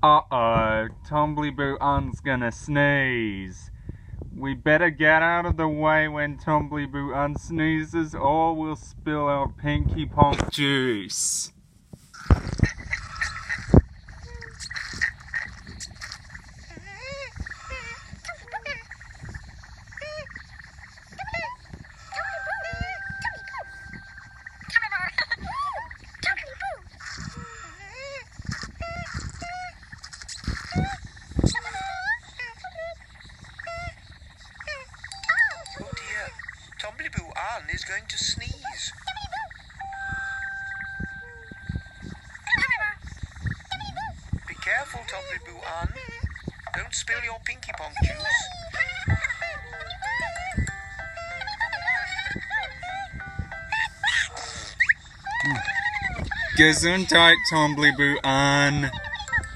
Uh-oh, Tumblyboo Ann's gonna sneeze. We better get out of the way when Tumblyboo Ann sneezes or we'll spill our Pinky Ponk juice. Oh dear, Tumblyboo Ann is going to sneeze. Be careful, Tumblyboo Ann. Don't spill your Pinky Ponk juice. Gesundheit, Tumblyboo Ann.